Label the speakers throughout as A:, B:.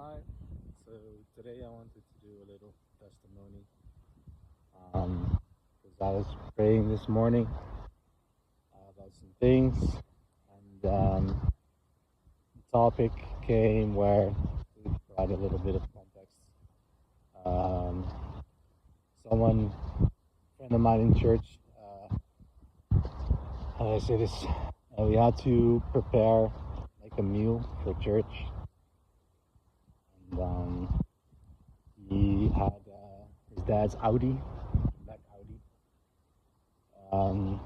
A: Hi. So today I wanted to do a little testimony. Because I was praying this morning about some things, and the topic came where to provide a little bit of context. Um, Someone, friend of mine in church, how do I say this? We had to prepare like a meal for church, and he had his dad's Audi, black Audi. And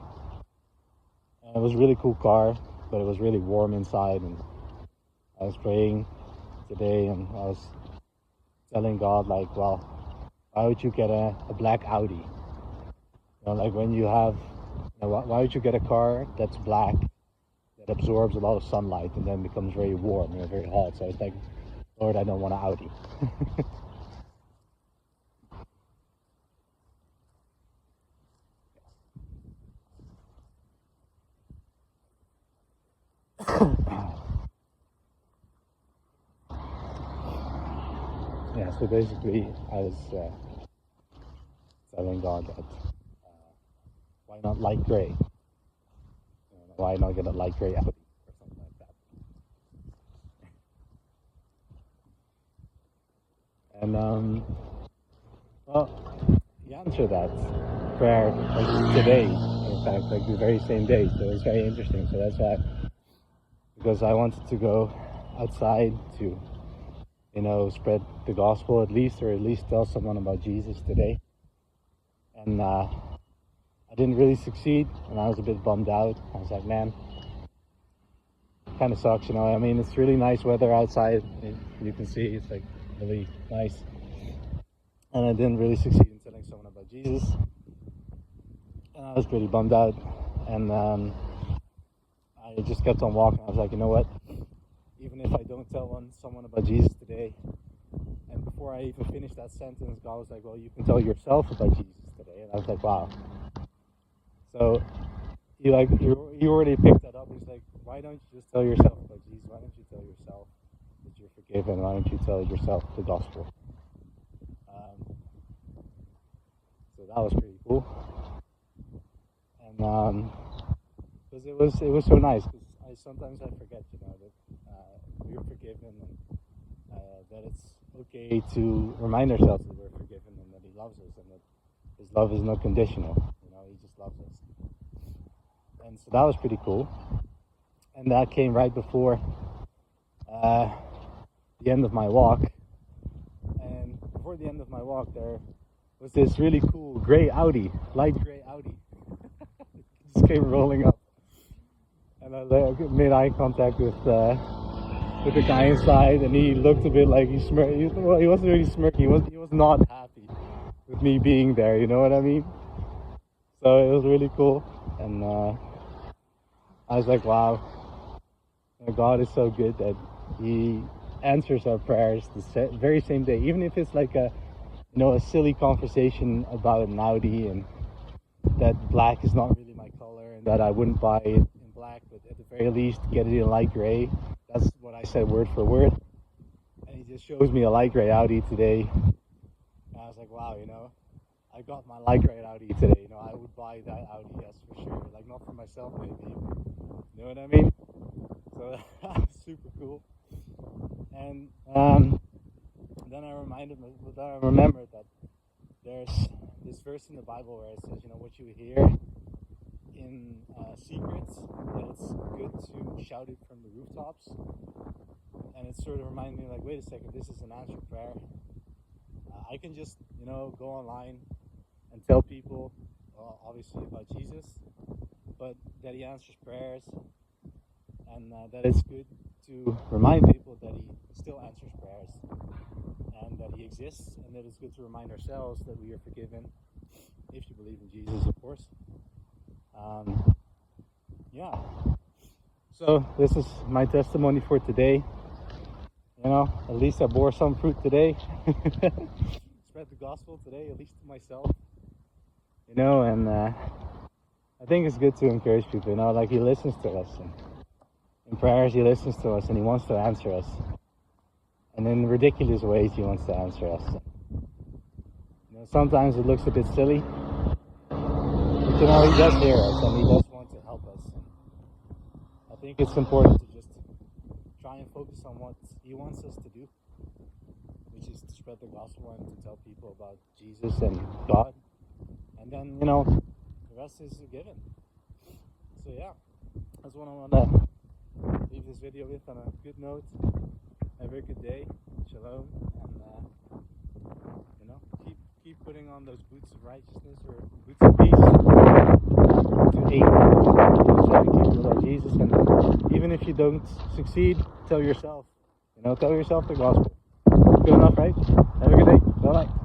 A: it was a really cool car, but it was really warm inside. And I was praying today, and I was telling God, like, well, why would you get a black Audi? Like when you have, why would you get a car that's black, that absorbs a lot of sunlight and then becomes very warm, very hot? So I was like, Lord, I don't want an Audi. Yeah, so basically I was telling God that why not light gray? Why not get a light gray Audi or something like that? And well, he answered that prayer like today, in fact, like the very same day. So it was very interesting. So that's why, because I wanted to go outside to, spread the gospel at least, or at least tell someone about Jesus today. And I didn't really succeed, and I was a bit bummed out. I was like, man, kind of sucks, I mean, it's really nice weather outside. You can see it's like really nice. And I didn't really succeed in telling someone about Jesus. And I was pretty bummed out. And I just kept on walking. I was like, you know what? Even if I don't tell someone about Jesus today, and before I even finished that sentence, God was like, well, you can tell yourself about Jesus today. And I was like, wow. So he already picked that up. He's like, why don't you just tell yourself about Jesus? Why don't you tell yourself that you're forgiven? Why don't you tell yourself the gospel? So that was pretty cool. And because it was so nice, because sometimes I forget, that we're forgiven, and that it's okay to remind ourselves that we're forgiven and that He loves us, and that His love is not conditional. He just loves us. And so that was pretty cool. And that came right before the end of my walk. And before the end of my walk, there was this really cool gray Audi, light gray Audi. It just came rolling up. And I made eye contact with the guy inside, and he looked a bit like he smirked. Well, he wasn't really smirking. He was not happy with me being there. You know what I mean? So it was really cool, and I was like, wow, God is so good that He answers our prayers the very same day, even if it's like a silly conversation about an Audi, and that black is not really my color, and that I wouldn't buy it in black, but at the very least get it in light gray. That's what I said word for word. And He just shows me a light gray Audi today. And I was like, wow, I got my light gray Audi today. I would buy that Audi, that's for sure. Like, not for myself, maybe. You know what I mean? So that was super cool. And then I remembered that there's this verse in the Bible where it says, what you hear in secrets, that it's good to shout it from the rooftops. And it sort of reminded me, like, wait a second, this is an answered prayer. I can just, go online and tell people, obviously, about Jesus, but that He answers prayers, and that it's good to remind people that He still answers prayers, and that He exists, and that it's good to remind ourselves that we are forgiven, if you believe in Jesus, of course. Yeah. So this is my testimony for today. At least I bore some fruit today. Spread the gospel today, at least to myself. And I think it's good to encourage people, like He listens to us. And in prayers, He listens to us, and He wants to answer us. and in ridiculous ways he wants to answer us. You know, sometimes it looks a bit silly, but you know, he does hear us and he does want to help us. And I think it's important to just try and focus on what he wants us to do, which is to spread the gospel and to tell people about Jesus and God. And then, you know, the rest is a given. So yeah, that's what I want to leave this video with, on a good note. Have a very good day. Shalom. And you know, keep putting on those boots of righteousness, or boots of peace, to aim try to keep your Lord Jesus. And even if you don't succeed, tell yourself the gospel. Good enough, right? Have a good day. Bye bye.